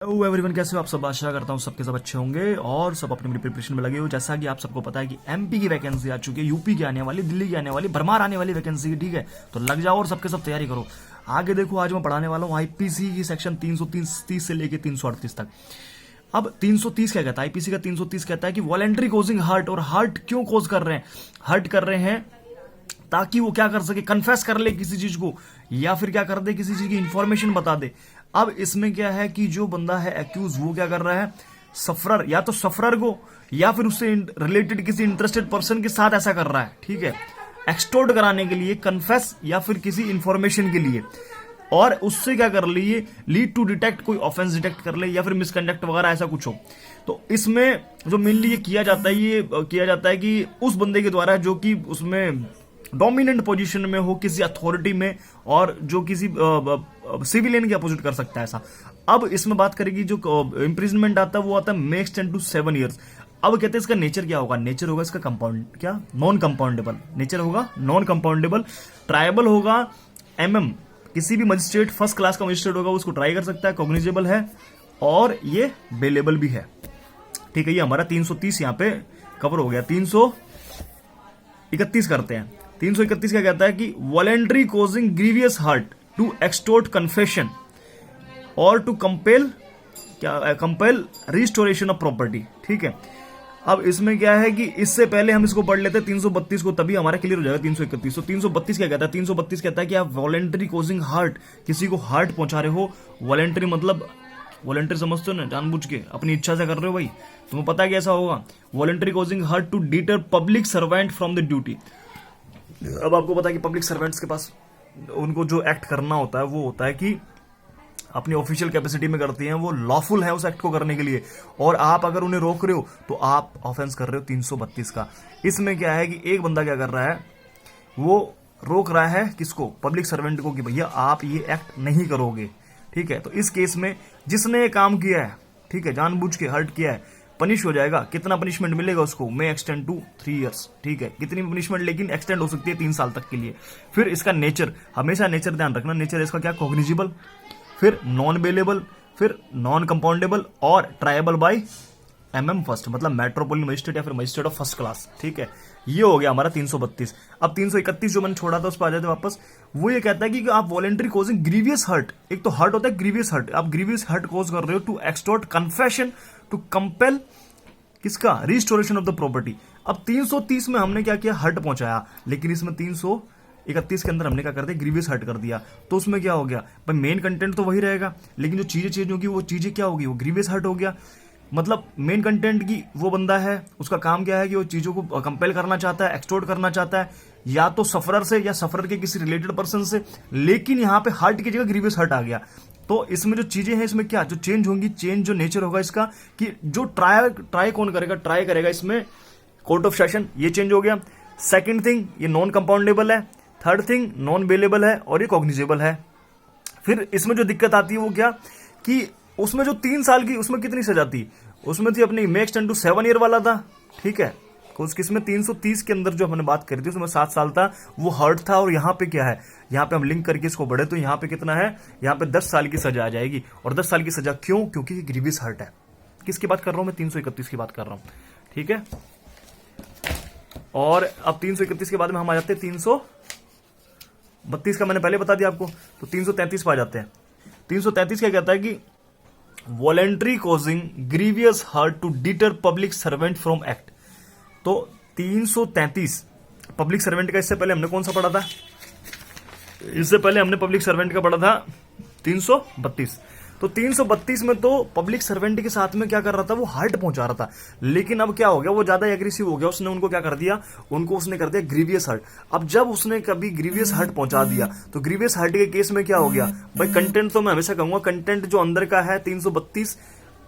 Hello everyone, कैसे हो आप सब। आशा करता हूँ सबके सब अच्छे होंगे और सब अपनी अपनी प्रिपरेशन में लगे हो। जैसा कि आप सबको पता है कि एमपी की वैकेंसी आ चुकी है, यूपी की आने वाली, दिल्ली की आने वाली, भरमार आने वाली वैकेंसी की। ठीक है, तो लग जाओ और सबके सब तैयारी करो। आगे देखो, आज मैं पढ़ाने वाला हूँ आईपीसी की सेक्शन 330 से लेके 338 तक। अब 330 क्या कहता है, आईपीसी का 330 कहता है कि वॉलेंट्री कोजिंग हर्ट। और हर्ट क्यों कोज कर रहे हैं, हर्ट कर रहे हैं ताकि वो क्या कर सके, कन्फेस कर ले किसी चीज को, या फिर क्या कर दे, किसी चीज की इंफॉर्मेशन बता दे। अब इसमें क्या है कि जो बंदा है एक्यूज, वो क्या कर रहा है, सफरर, या तो सफरर को या फिर उससे रिलेटेड किसी इंटरेस्टेड पर्सन के साथ ऐसा कर रहा है। ठीक है, एक्सटोर्ट कराने के लिए, कन्फेस या फिर किसी इंफॉर्मेशन के लिए, और उससे क्या कर लिए, लीड टू डिटेक्ट, कोई ऑफेंस डिटेक्ट कर ले या फिर मिसकंडक्ट वगैरह ऐसा कुछ हो। तो इसमें जो मेनली ये किया जाता है, ये किया जाता है कि उस बंदे के द्वारा जो कि उसमें डोमिनेंट पोजीशन में हो किसी अथॉरिटी में, और जो किसी सिविलियन के अपोजिट कर सकता है ऐसा। अब इसमें बात करेगी, जो इम्प्रिजनमेंट आता है वो आता है मे एक्सटेंड टू 7 ईयर्स। अब कहते हैं इसका नेचर क्या होगा, नेचर होगा इसका कंपाउंड, क्या, नॉन कंपाउंडेबल। नेचर होगा नॉन कंपाउंडेबल, ट्रायबल होगा, एमएम किसी भी मजिस्ट्रेट, फर्स्ट क्लास का मजिस्ट्रेट होगा उसको ट्राई कर सकता है, कॉग्निजेबल है, और ये बेलेबल भी है। ठीक है, ये हमारा 330 यहाँ पे कवर हो गया। 331 करते हैं। 331 क्या कहता है कि voluntary causing grievous hurt to extort confession और टू कंपेल, क्या, कंपेल रिस्टोरेशन ऑफ प्रॉपर्टी। ठीक है, अब इसमें क्या है कि इससे पहले हम इसको पढ़ लेते हैं 332 को, तभी हमारा क्लियर हो जाएगा 331। तो 332 क्या कहता है, 332 कहता है कि आप वॉलेंट्री कोजिंग हर्ट, किसी को हर्ट पहुंचा रहे हो। वॉलेंट्री मतलब, वॉलेंट्री समझते हो ना, जानबूझ के अपनी इच्छा से कर रहे हो भाई, तुम्हें पता है कि ऐसा होगा। Voluntary causing hurt to deter public servant from the duty. अब आपको पता है कि पब्लिक सर्वेंट्स के पास उनको जो एक्ट करना होता है वो होता है कि अपनी ऑफिशियल कैपेसिटी में करती हैं, वो लॉफुल है उस एक्ट को करने के लिए, और आप अगर उन्हें रोक रहे हो तो आप ऑफेंस कर रहे हो 332 का। इसमें क्या है कि एक बंदा क्या कर रहा है, वो रोक रहा है किसको, पब्लिक सर्वेंट को, कि भैया आप ये एक्ट नहीं करोगे। ठीक है, तो इस केस में जिसने ये काम किया है, ठीक है, जानबूझ के हर्ट किया है, पनिश हो जाएगा। कितना पनिशमेंट मिलेगा उसको, मे एक्सटेंड टू 3 ईयर्स। ठीक है, कितनी पनिशमेंट, लेकिन एक्सटेंड हो सकती है 3 साल तक के लिए। फिर इसका नेचर, हमेशा नेचर ध्यान रखना, नेचर इसका क्या, कॉग्निजिबल, फिर नॉन बेलेबल, फिर नॉन कंपाउंडेबल, और ट्रायबल बाय एमएम फर्स्ट, मतलब मेट्रोपोलिटन मजिस्ट्रेट या फिर मजिस्ट्रेट ऑफ फर्स्ट क्लास। ठीक है, ये हो गया हमारा 332। अब 331 जो मैंने छोड़ा था उस पर आ जाते वापस। वो ये कहता है कि आप वॉलेंट्री कोजिंग ग्रीवियस हर्ट, एक तो हर्ट होता है ग्रीवियस हर्ट, आप ग्रीवियस हर्ट कोज कर रहे हो to extort confession to compel, किसका, रिस्टोरेशन ऑफ द प्रॉपर्टी। अब 330 में हमने क्या किया, हर्ट पहुंचाया, लेकिन इसमें 331 के अंदर हमने क्या कर दिया, ग्रीवियस हर्ट कर दिया। तो उसमें क्या हो गया भाई, मेन कंटेंट तो वही रहेगा, लेकिन जो चीजें चेंज होगी, वो चीजें क्या होगी, वो ग्रीवियस हर्ट हो गया। मतलब मेन कंटेंट की वो बंदा है, उसका काम क्या है कि वो चीजों को कंपेल करना चाहता है, एक्सटोर्ट करना चाहता है, या तो सफरर से या सफरर के किसी रिलेटेड पर्सन से, लेकिन यहाँ पे हर्ट की जगह ग्रीवियस हर्ट आ गया। तो इसमें जो चीजें हैं, इसमें क्या जो चेंज होंगी, चेंज जो नेचर होगा इसका, कि जो ट्राई कौन करेगा, ट्राई करेगा इसमें कोर्ट ऑफ सेशन, ये चेंज हो गया। सेकंड थिंग, ये नॉन कंपाउंडेबल है। थर्ड थिंग, नॉन बेलेबल है, और ये कॉग्निजेबल है। फिर इसमें जो दिक्कत आती है वो क्या, कि उसमें जो 3 साल की, उसमें कितनी सजा थी, उसमें थी अपनी मे एक्सटेंड टू 7 ईयर वाला था। ठीक है, किसमें 330 के अंदर जो हमने बात करी थी उसमें 7 साल था, वो हर्ट था। और यहाँ पे क्या है, यहाँ पे हम लिंक करके इसको बढ़े तो यहाँ पे कितना है, यहाँ पे 10 साल की सजा आ जाएगी। और 10 साल की सजा क्यों, क्योंकि ये ग्रीवियस हर्ट है। किसकी बात कर रहा हूं मैं, 331 की बात कर रहा हूं। ठीक है, और अब 331 के बाद में हम आ जाते हैं 332 का मैंने पहले बता दिया आपको, तो 333 पे आ जाते हैं। 333 क्या कहता है कि voluntary causing grievous hurt to deter public servant from act. तो 333 पब्लिक सर्वेंट का, इससे पहले हमने कौन सा पढ़ा था, इससे पहले हमने पब्लिक सर्वेंट का पढ़ा था 332। तो 332 में तो पब्लिक सर्वेंट के साथ में क्या कर रहा था, वो हर्ट पहुंचा रहा था। लेकिन अब क्या हो गया, वो ज्यादा एग्रेसिव हो गया, उसने उनको क्या कर दिया, उनको उसने कर दिया ग्रीवियस हर्ट। अब जब उसने कभी ग्रीवियस हर्ट पहुंचा दिया, तो ग्रीवियस हर्ट के केस में क्या हो गया भाई, कंटेंट तो मैं हमेशा कहूंगा, कंटेंट जो अंदर का है 332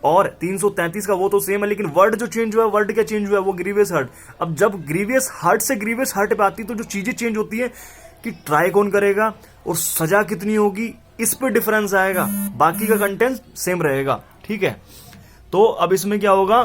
और 333 का वो तो सेम है, लेकिन वर्ड जो चेंज हुआ है, वर्ड क्या चेंज हुआ है, वो ग्रीवियस हर्ट। अब जब ग्रीवियस हर्ट से ग्रीवियस हर्ट पे आती है, तो जो चीजें चेंज होती है कि ट्राई कौन करेगा और सजा कितनी होगी, इस पे डिफरेंस आएगा, बाकी का कंटेंट सेम रहेगा। ठीक है, तो अब इसमें क्या होगा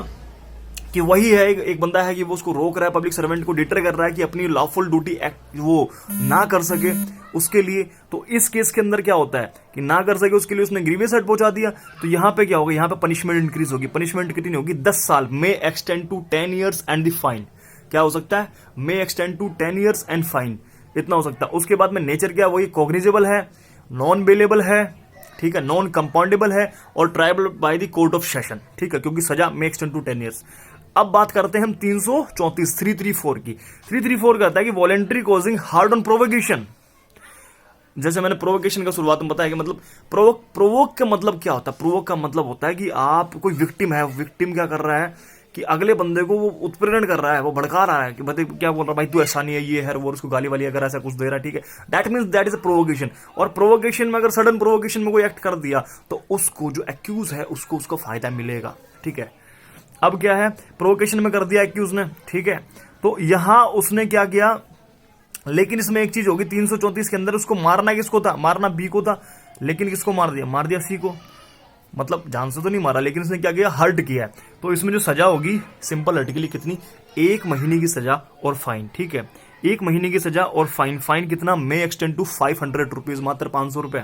कि वही है एक बंदा है कि वो उसको रोक रहा है, पब्लिक सर्वेंट को डिटर कर रहा है कि अपनी लॉफुल ड्यूटी एक्ट वो ना कर सके उसके लिए। तो इस केस के अंदर क्या होता है कि ना कर सके उसके लिए उसने ग्रीवियस हर्ट पहुंचा दिया, तो यहां पे क्या होगा, यहां पे पनिशमेंट इंक्रीज होगी। पनिशमेंट कितनी होगी, 10 साल, may extend to 10 years and the fine. क्या हो सकता है, may extend to 10 years and fine, इतना हो सकता है। उसके बाद में नेचर क्या, वही कॉग्निजेबल है, नॉन बेलेबल है, ठीक है, नॉन कंपाउंडेबल है और tribal by the court of session, ठीक है, क्योंकि सजा मे एक्सटेंड टू 10 ईयर्स। अब बात करते हैं हम 334 की। 334 कहता है कि voluntary causing hard on provocation. जैसे मैंने प्रोवोकेशन का शुरुआत में बताया कि मतलब प्रोवोक का मतलब क्या होता है, प्रोवोक का मतलब होता है कि आप कोई विक्टिम है, विक्टिम क्या कर रहा है कि अगले बंदे को वो उत्प्रेरण कर रहा है, वो भड़का रहा है कि भाई क्या बोल रहा है, भाई तू ऐसा नहीं है, ये है वो, उसको गाली वाली अगर ऐसा कुछ दे रहा है, ठीक है, that means that is a provocation. और प्रोवोकेशन में अगर सडन प्रोवोकेशन में कोई एक्ट कर दिया तो उसको जो एक्यूज है उसको उसका फायदा मिलेगा, ठीक है। अब क्या है, प्रोवोकेशन में कर दिया एक्यूज ने, ठीक है, तो यहां उसने क्या किया, लेकिन इसमें एक चीज होगी, 334 के अंदर उसको मारना किसको था, मारना बी को था, लेकिन किसको मार दिया, मार दिया सी को, मतलब जान से तो नहीं मारा, लेकिन इसने क्या किया, हर्ट किया है। तो इसमें जो सजा होगी सिंपल हर्ट के लिए कितनी, 1 महीने की सजा और फाइन, ठीक है, 1 महीने की सजा और फाइन। फाइन कितना, मे एक्सटेंड टू 500 रुपीज, मात्र 500 रुपए,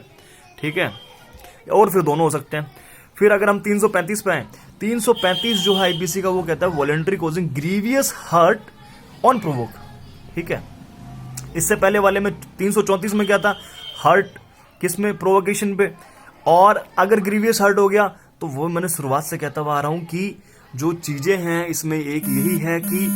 ठीक है, और फिर दोनों हो सकते हैं। फिर अगर हम 335 पे आए, 335 जो है आईपीसी का, वो कहता है voluntary causing grievous hurt on provoke, ठीक है। इससे पहले वाले में 334 में क्या था, हर्ट किसमें, प्रोवोकेशन पे। और अगर ग्रीवियस हर्ट हो गया तो वो मैंने शुरुआत से कहता हुआ आ रहा हूं कि जो चीजें हैं इसमें एक यही है कि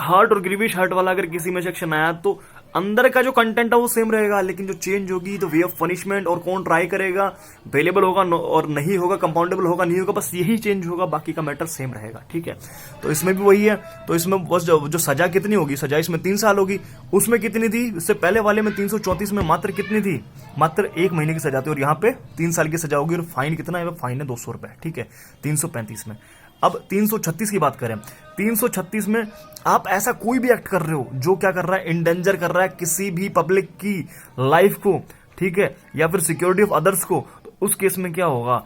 हर्ट और ग्रीवियस हर्ट वाला अगर किसी में सेक्शन आया तो अंदर का जो कंटेंट है वो सेम रहेगा, लेकिन जो चेंज होगी तो वे ऑफ पनिशमेंट और कौन ट्राई करेगा, अवेलेबल होगा और नहीं होगा, कंपाउंडेबल होगा नहीं होगा, बस यही चेंज होगा, बाकी का मैटर सेम रहेगा, ठीक है। तो इसमें भी वही है, तो इसमें बस जो सजा कितनी होगी, सजा इसमें 3 साल होगी, उसमें कितनी थी, इससे पहले वाले में 334 में मात्र कितनी थी, मात्र 1 महीने की सजा थी, और यहाँ पे 3 साल की सजा होगी। और फाइन कितना है, फाइन है 200 रुपए, ठीक है, 335 में। अब 336 की बात करें, 336 में आप ऐसा कोई भी एक्ट कर रहे हो जो क्या कर रहा है, इंडेंजर कर रहा है किसी भी पब्लिक की लाइफ को, ठीक है, या फिर सिक्योरिटी ऑफ अदर्स को, तो उस केस में क्या होगा,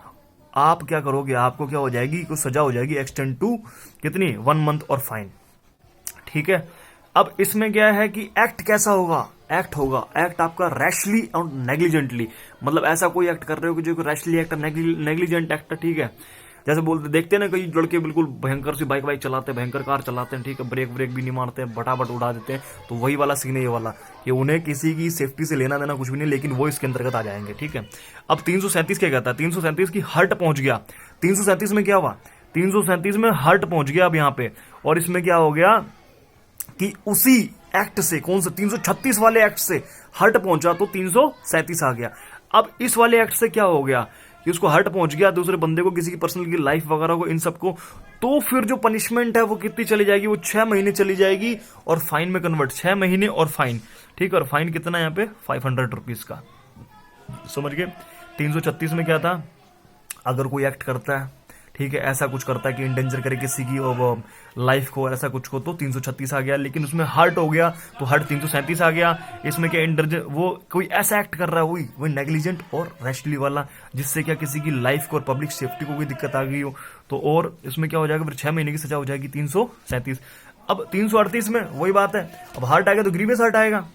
आप क्या करोगे, आपको क्या हो जाएगी, कुछ सजा हो जाएगी एक्सटेंड टू कितनी, 1 मंथ और फाइन, ठीक है। अब इसमें क्या है कि एक्ट कैसा होगा, एक्ट होगा, एक्ट आपका रैशली और नेग्लिजेंटली, मतलब ऐसा कोई एक्ट कर रहे हो कि जो रैशली एक्ट, नेग्लिजेंट एक्ट, ठीक है। जैसे बोलते देखते हैं ना, कई लड़के बिल्कुल भयंकर सी बाइक चलाते हैं, भयंकर कार चलाते हैं, ठीक है, ब्रेक भी नहीं मारते हैं, फटाफट उड़ा देते हैं, तो वही वाला सीन है ये वाला, कि उन्हें किसी की सेफ्टी से लेना देना कुछ भी नहीं, लेकिन वो इसके अंतर्गत आ जाएंगे, ठीक है। अब 337 क्या कहता है, 337 की हर्ट पहुंच गया, 337 में क्या हुआ, 337 में हर्ट पहुंच गया अब यहाँ पे, और इसमें क्या हो गया कि उसी एक्ट से, कौन सा, 336 वाले एक्ट से हर्ट पहुंचा तो 337 आ गया। अब इस वाले एक्ट से क्या हो गया कि उसको हर्ट पहुंच गया दूसरे बंदे को, किसी की पर्सनल की लाइफ वगैरह को, इन सबको, तो फिर जो पनिशमेंट है वो कितनी चली जाएगी, वो 6 महीने चली जाएगी और फाइन में कन्वर्ट, 6 महीने और फाइन, ठीक है। और फाइन कितना है यहाँ पे, 500 रुपीज का, समझ गए। 336 में क्या था, अगर कोई एक्ट करता है, ठीक है, ऐसा कुछ करता है कि इंडेंजर करे किसी की लाइफ को, ऐसा कुछ को, तो 336 आ गया, लेकिन उसमें हर्ट हो गया तो हर्ट 337 आ गया। इसमें क्या, इंडेंजर, वो कोई ऐसा एक्ट कर रहा है वही नेग्लिजेंट और रैशली वाला, जिससे क्या किसी की लाइफ को और पब्लिक सेफ्टी को कोई दिक्कत आ गई हो, तो और इसमें क्या हो जाएगा, फिर 6 महीने की सजा हो जाएगी, 337। अब 338 में वही बात है, अब हर्ट आएगा तो ग्रीवियस हर्ट आएगा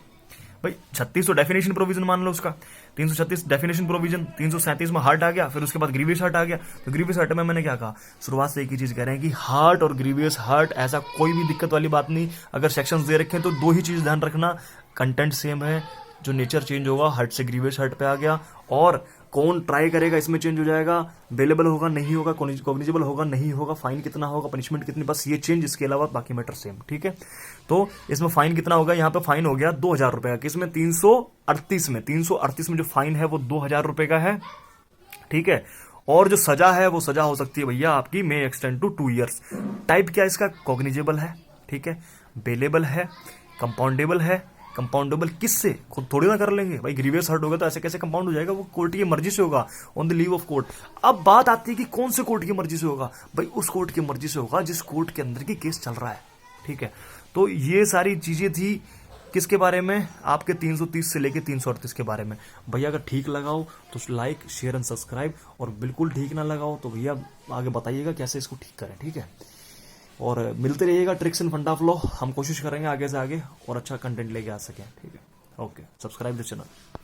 भाई, 36 तो डेफिनेशन प्रोविजन मान लो उसका, 336 डेफिनेशन प्रोविजन, 337 में हार्ट आ गया, फिर उसके बाद ग्रीवियस हार्ट आ गया। तो ग्रीवियस हार्ट में मैंने क्या कहा, शुरुआत से एक ही चीज कह रहे हैं कि हार्ट और ग्रीवियस हार्ट ऐसा कोई भी दिक्कत वाली बात नहीं। अगर सेक्शंस दे रखे हैं तो 2 ही चीज ध्यान रखना, कंटेंट सेम है, जो नेचर चेंज होगा हार्ट से ग्रीवियस हार्ट पे आ गया, और कौन ट्राई करेगा इसमें चेंज हो जाएगा, अवेलेबल होगा नहीं होगा, कॉग्निजेबल होगा नहीं होगा, फाइन कितना होगा, पनिशमेंट कितनी, बस ये चेंज, इसके अलावा बाकी मैटर सेम, ठीक है। तो इसमें फाइन कितना होगा, यहाँ पे फाइन हो गया 2000 रुपए का, किसमें, 338 में, 338 में जो फाइन है वो 2000 रुपए का है, ठीक है। और जो सजा है वो सजा हो सकती है भैया आपकी may extend to 2 years. Type क्या इसका, कॉग्निजेबल है, ठीक है, बेलेबल है, कंपाउंडेबल है। कंपाउंडेबल किससे, खुद थोड़ी ना कर लेंगे भाई, ग्रीवियस हर्ट होगा तो ऐसे कैसे कंपाउंड हो जाएगा, वो कोर्ट की मर्जी से होगा, on the leave of court. अब बात आती है कि कौन से कोर्ट की मर्जी से होगा, भाई उस कोर्ट की मर्जी से होगा जिस कोर्ट के अंदर की केस चल रहा है, ठीक है। तो ये सारी चीजें थी किसके बारे में, आपके 330 से लेके 338 के बारे में। भैया अगर ठीक लगाओ तो लाइक शेयर एंड सब्सक्राइब, और बिल्कुल ठीक ना लगाओ तो भैया आगे बताइएगा कैसे इसको ठीक करें, ठीक है। और मिलते रहिएगा ट्रिक्स एंड फंडा फ्लो, हम कोशिश करेंगे आगे से आगे और अच्छा कंटेंट लेके आ सकें। ठीक है, ओके, सब्सक्राइब द चैनल।